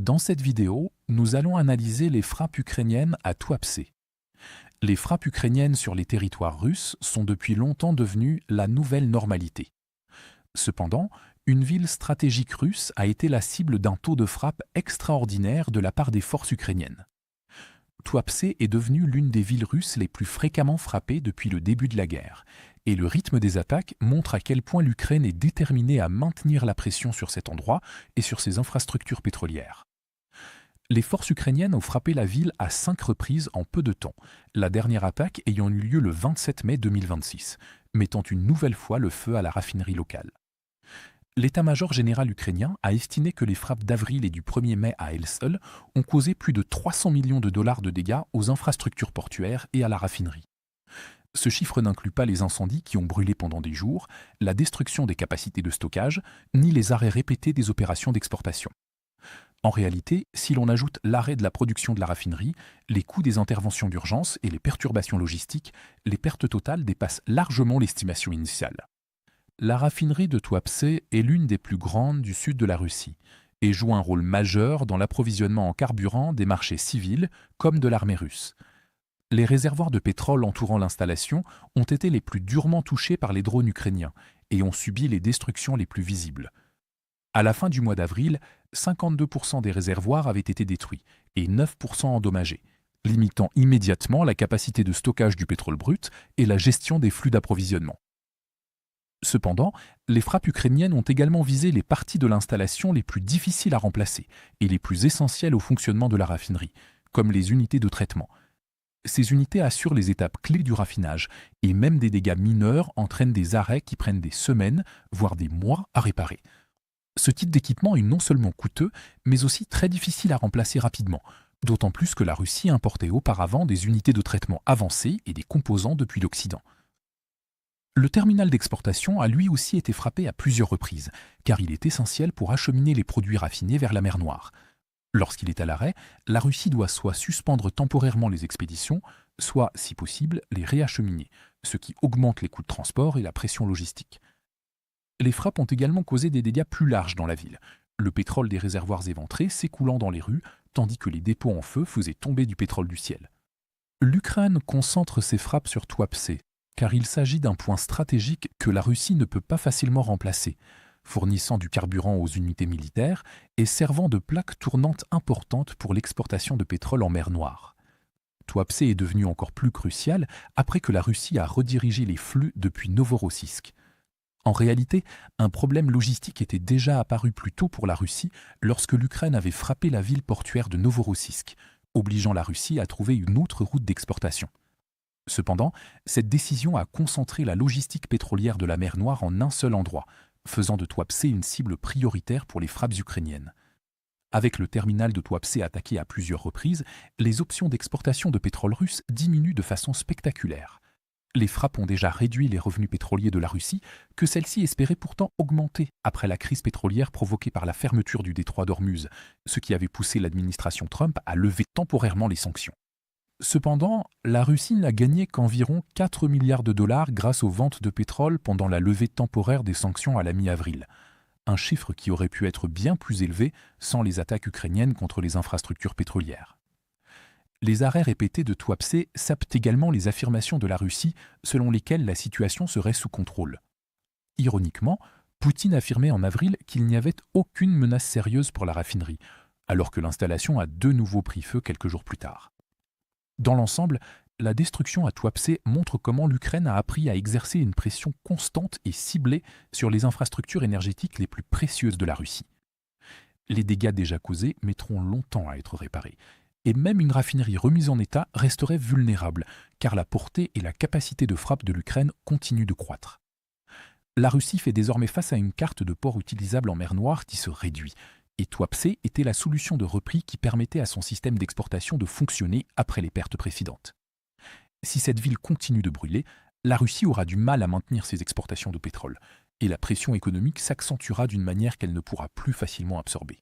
Dans cette vidéo, nous allons analyser les frappes ukrainiennes à Tuapse. Les frappes ukrainiennes sur les territoires russes sont depuis longtemps devenues la nouvelle normalité. Cependant, une ville stratégique russe a été la cible d'un taux de frappe extraordinaire de la part des forces ukrainiennes. Tuapse est devenue l'une des villes russes les plus fréquemment frappées depuis le début de la guerre, et le rythme des attaques montre à quel point l'Ukraine est déterminée à maintenir la pression sur cet endroit et sur ses infrastructures pétrolières. Les forces ukrainiennes ont frappé la ville à 5 reprises en peu de temps, la dernière attaque ayant eu lieu le 27 mai 2026, mettant une nouvelle fois le feu à la raffinerie locale. L'état-major général ukrainien a estimé que les frappes d'avril et du 1er mai à elles seules ont causé plus de 300 millions de dollars de dégâts aux infrastructures portuaires et à la raffinerie. Ce chiffre n'inclut pas les incendies qui ont brûlé pendant des jours, la destruction des capacités de stockage, ni les arrêts répétés des opérations d'exportation. En réalité, si l'on ajoute l'arrêt de la production de la raffinerie, les coûts des interventions d'urgence et les perturbations logistiques, les pertes totales dépassent largement l'estimation initiale. La raffinerie de Tuapse est l'une des plus grandes du sud de la Russie et joue un rôle majeur dans l'approvisionnement en carburant des marchés civils comme de l'armée russe. Les réservoirs de pétrole entourant l'installation ont été les plus durement touchés par les drones ukrainiens et ont subi les destructions les plus visibles. À la fin du mois d'avril, 52% des réservoirs avaient été détruits et 9% endommagés, limitant immédiatement la capacité de stockage du pétrole brut et la gestion des flux d'approvisionnement. Cependant, les frappes ukrainiennes ont également visé les parties de l'installation les plus difficiles à remplacer et les plus essentielles au fonctionnement de la raffinerie, comme les unités de traitement. Ces unités assurent les étapes clés du raffinage et même des dégâts mineurs entraînent des arrêts qui prennent des semaines, voire des mois à réparer. Ce type d'équipement est non seulement coûteux, mais aussi très difficile à remplacer rapidement, d'autant plus que la Russie importait auparavant des unités de traitement avancées et des composants depuis l'Occident. Le terminal d'exportation a lui aussi été frappé à plusieurs reprises, car il est essentiel pour acheminer les produits raffinés vers la mer Noire. Lorsqu'il est à l'arrêt, la Russie doit soit suspendre temporairement les expéditions, soit, si possible, les réacheminer, ce qui augmente les coûts de transport et la pression logistique. Les frappes ont également causé des dégâts plus larges dans la ville, le pétrole des réservoirs éventrés s'écoulant dans les rues, tandis que les dépôts en feu faisaient tomber du pétrole du ciel. L'Ukraine concentre ses frappes sur Tuapse, car il s'agit d'un point stratégique que la Russie ne peut pas facilement remplacer, fournissant du carburant aux unités militaires et servant de plaque tournante importante pour l'exportation de pétrole en mer Noire. Tuapse est devenu encore plus crucial après que la Russie a redirigé les flux depuis Novorossiysk. En réalité, un problème logistique était déjà apparu plus tôt pour la Russie lorsque l'Ukraine avait frappé la ville portuaire de Novorossiysk, obligeant la Russie à trouver une autre route d'exportation. Cependant, cette décision a concentré la logistique pétrolière de la mer Noire en un seul endroit, faisant de Tuapse une cible prioritaire pour les frappes ukrainiennes. Avec le terminal de Tuapse attaqué à plusieurs reprises, les options d'exportation de pétrole russe diminuent de façon spectaculaire. Les frappes ont déjà réduit les revenus pétroliers de la Russie, que celle-ci espérait pourtant augmenter après la crise pétrolière provoquée par la fermeture du détroit d'Ormuz, ce qui avait poussé l'administration Trump à lever temporairement les sanctions. Cependant, la Russie n'a gagné qu'environ 4 milliards de dollars grâce aux ventes de pétrole pendant la levée temporaire des sanctions à la mi-avril, un chiffre qui aurait pu être bien plus élevé sans les attaques ukrainiennes contre les infrastructures pétrolières. Les arrêts répétés de Tuapse sapent également les affirmations de la Russie selon lesquelles la situation serait sous contrôle. Ironiquement, Poutine affirmait en avril qu'il n'y avait aucune menace sérieuse pour la raffinerie, alors que l'installation a de nouveau pris feu quelques jours plus tard. Dans l'ensemble, la destruction à Tuapse montre comment l'Ukraine a appris à exercer une pression constante et ciblée sur les infrastructures énergétiques les plus précieuses de la Russie. Les dégâts déjà causés mettront longtemps à être réparés, et même une raffinerie remise en état resterait vulnérable, car la portée et la capacité de frappe de l'Ukraine continuent de croître. La Russie fait désormais face à une carte de ports utilisables en mer Noire qui se réduit, et Tuapse était la solution de repli qui permettait à son système d'exportation de fonctionner après les pertes précédentes. Si cette ville continue de brûler, la Russie aura du mal à maintenir ses exportations de pétrole, et la pression économique s'accentuera d'une manière qu'elle ne pourra plus facilement absorber.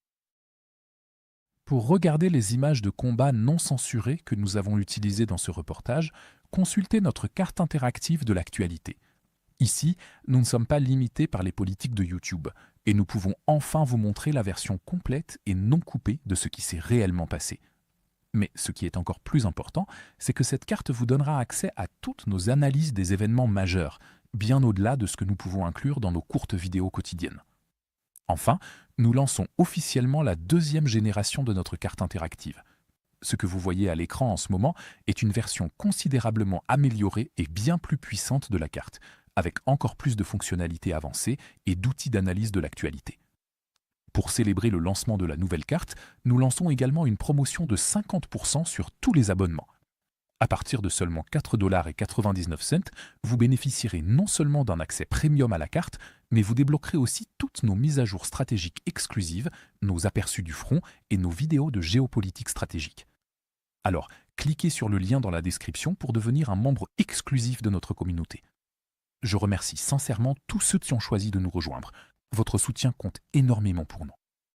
Pour regarder les images de combats non censurées que nous avons utilisées dans ce reportage, consultez notre carte interactive de l'actualité. Ici, nous ne sommes pas limités par les politiques de YouTube et nous pouvons enfin vous montrer la version complète et non coupée de ce qui s'est réellement passé. Mais ce qui est encore plus important, c'est que cette carte vous donnera accès à toutes nos analyses des événements majeurs, bien au-delà de ce que nous pouvons inclure dans nos courtes vidéos quotidiennes. Enfin, nous lançons officiellement la deuxième génération de notre carte interactive. Ce que vous voyez à l'écran en ce moment est une version considérablement améliorée et bien plus puissante de la carte, avec encore plus de fonctionnalités avancées et d'outils d'analyse de l'actualité. Pour célébrer le lancement de la nouvelle carte, nous lançons également une promotion de 50% sur tous les abonnements. À partir de seulement 4,99 $, vous bénéficierez non seulement d'un accès premium à la carte, mais vous débloquerez aussi toutes nos mises à jour stratégiques exclusives, nos aperçus du front et nos vidéos de géopolitique stratégique. Alors, cliquez sur le lien dans la description pour devenir un membre exclusif de notre communauté. Je remercie sincèrement tous ceux qui ont choisi de nous rejoindre. Votre soutien compte énormément pour nous.